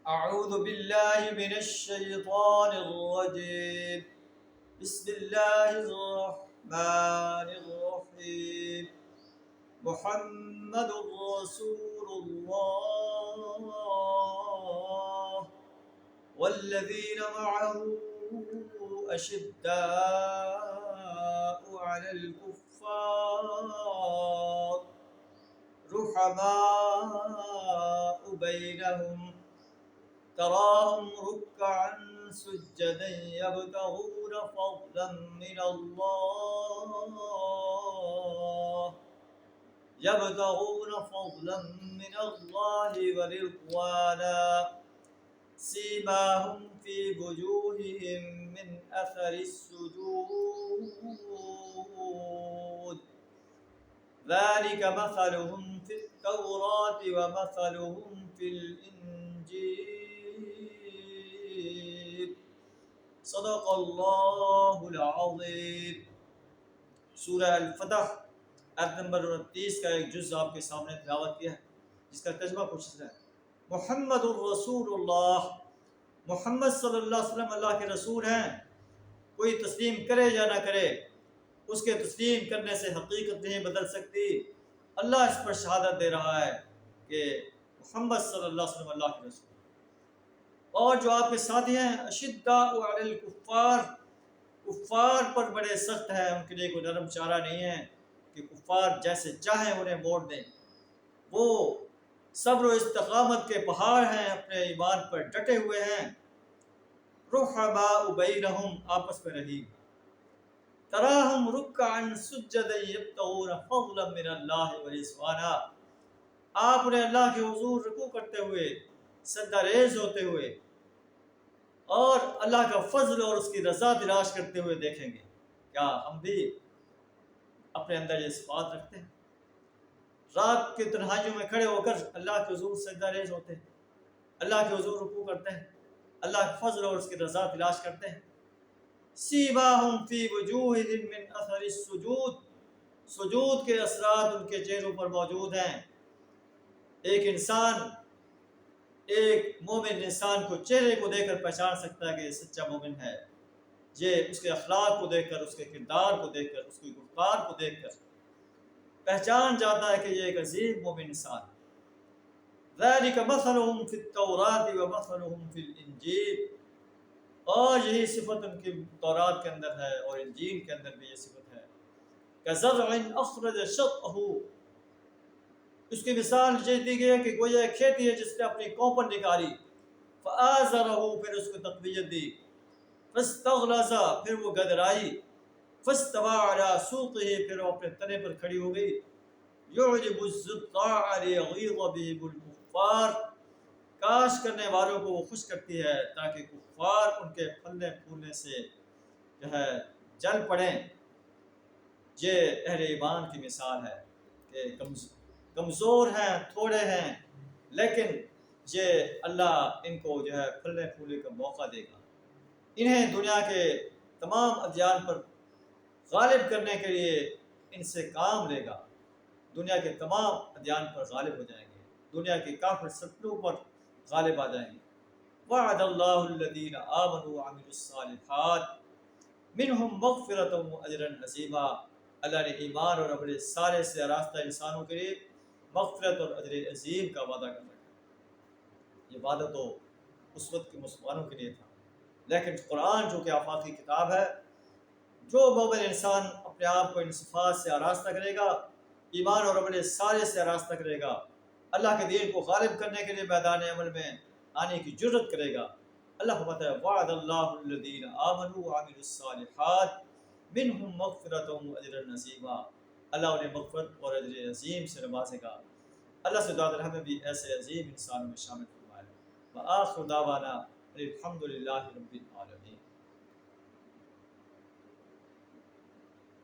أعوذ بالله من الشيطان الرجيم. بسم الله الرحمن الرحيم. محمد رسول الله والذين معه أشداء على الكفار رحماء بينهم تراهم ركعا سجدا يبتغون فضلا من الله ورضوانا سيماهم في وجوههم من أثر السجود ذلك مثلهم في التوراة ومثلهم في الإنجيل صدق اللہ العظیم۔ سورہ الفتح آیت نمبر 29 کا ایک جز آپ کے سامنے تلاوت کیا ہے، جس کا ترجمہ کچھ اس طرح ہے: محمد الرسول اللہ، محمد صلی اللہ علیہ وسلم اللہ کے رسول ہیں۔ کوئی تسلیم کرے یا نہ کرے، اس کے تسلیم کرنے سے حقیقت نہیں بدل سکتی۔ اللہ اس پر شہادت دے رہا ہے کہ محمد صلی اللہ علیہ وسلم اللہ کے رسول، اور جو آپ کے ساتھی ہیں اشداء علی الکفار، کفار پر بڑے سخت ہیں، ان کے لیے کوئی نرم چارہ نہیں ہے کہ کفار جیسے چاہیں انہیں موڑ دیں۔ وہ صبر و استقامت کے پہاڑ ہیں، اپنے ایمان پر ڈٹے ہوئے ہیں۔ رحماء بینہم، آپس میں رحیم۔ تراہم رکعا سجدا یبتغون فضلا من اللہ ورضوانا، آپ انہیں اللہ کے حضور رکوع کرتے ہوئے، سجدہ ریز ہوتے ہوئے اور اللہ کا فضل اور اس کی رضا تلاش کرتے ہوئے دیکھیں گے۔ کیا ہم بھی اپنے اندر یہ صفات رکھتے ہیں؟ رات کی تنہائیوں میں کھڑے ہو کر اللہ کے حضور سجدہ ریز ہوتے ہیں، اللہ کے حضور رکوع کرتے ہیں، اللہ کے فضل اور اس کی رضا تلاش کرتے ہیں۔ سیماہم فی وجوہہم من اثر السجود، سجود کے اثرات ان کے چہروں پر موجود ہیں۔ ایک انسان، ایک مومن انسان کو چہرے کو دیکھ کر پہچان سکتا ہے کہ یہ سچا مومن ہے۔ یہ اس کے اخلاق کو دیکھ کر، اس کے کردار کو دیکھ کر، اس کی گفتار کو دیکھ کر پہچان جاتا ہے کہ یہ ایک عظیم مومن انسان ہے۔ ذَلِكَ مَثَلُهُمْ فِي التَّوْرَاةِ وَمَثَلُهُمْ فِي الْإِنْجِيلِ، اور یہی صفت ان کی تورات کے اندر ہے اور انجیل کے اندر بھی یہ صفت ہے۔ كَزَرْعٍ أَخْرَجَ شَطْأَهُ، اس کی مثال یہ دی گئی ہے کہ گویا ایک کھیتی ہے جس نے اپنی کوپن نکالی، فَآزَرَهُ، پھر اس کو تقویت دی، فَاسْتَغْلَظَ، پھر وہ گدرائی، فَاسْتَوَىٰ عَلَىٰ سُوقِهِ، پھر وہ اپنے تنے پر کھڑی ہو گئی، يُعْجِبُ الزُّرَّاعَ لِيَغِيظَ بِهِمُ الْكُفَّارَ، کاشت کرنے والوں کو وہ خوش کرتی ہے تاکہ کفار ان کے پھلنے پھولنے سے جو ہے جل پڑیں۔ یہ اہل ایمان کی مثال ہے کہ کمزور ہیں، تھوڑے ہیں، لیکن یہ اللہ ان کو جو ہے پھلنے پھولنے کا موقع دے گا۔ انہیں دنیا کے تمام ادیان پر غالب کرنے کے لیے ان سے کام لے گا۔ دنیا کے تمام ادیان پر غالب ہو جائیں گے، دنیا کے کافر سطروں پر غالب آ جائیں گے۔ وعد اللہ الذین آمنوا وعملوا الصالحات منہم مغفرۃ واجرا عظیما، اللہ نے ایمان اور عمل صالح سے آراستہ انسانوں کے لیے مغفرت اور اجر عظیم کا وعدہ کر رکھا ہے۔ یہ وعدہ تو اس وقت کے مسلمانوں کے لیے تھا، لیکن قرآن جو کہ آفاقی کتاب ہے، جو مومن انسان اپنے آپ کو ان صفات سے آراستہ کرے گا، ایمان اور عمل صالح سے آراستہ کرے گا، اللہ کے دین کو غالب کرنے کے لیے میدان عمل میں آنے کی جرت کرے گا، اللہ فرماتا ہے وعد اللہ الذین آمنوا وعملوا الصالحات منہم مغفرۃ واجرا عظیما، اللہ انہیں مغفرت اور اجر عظیم سے نوازے گا۔ اللہ سے دعا ہے ہمیں بھی ایسے عظیم انسانوں میں شامل فرمائے۔ وآخر دعوانا الحمد للہ رب العالمین۔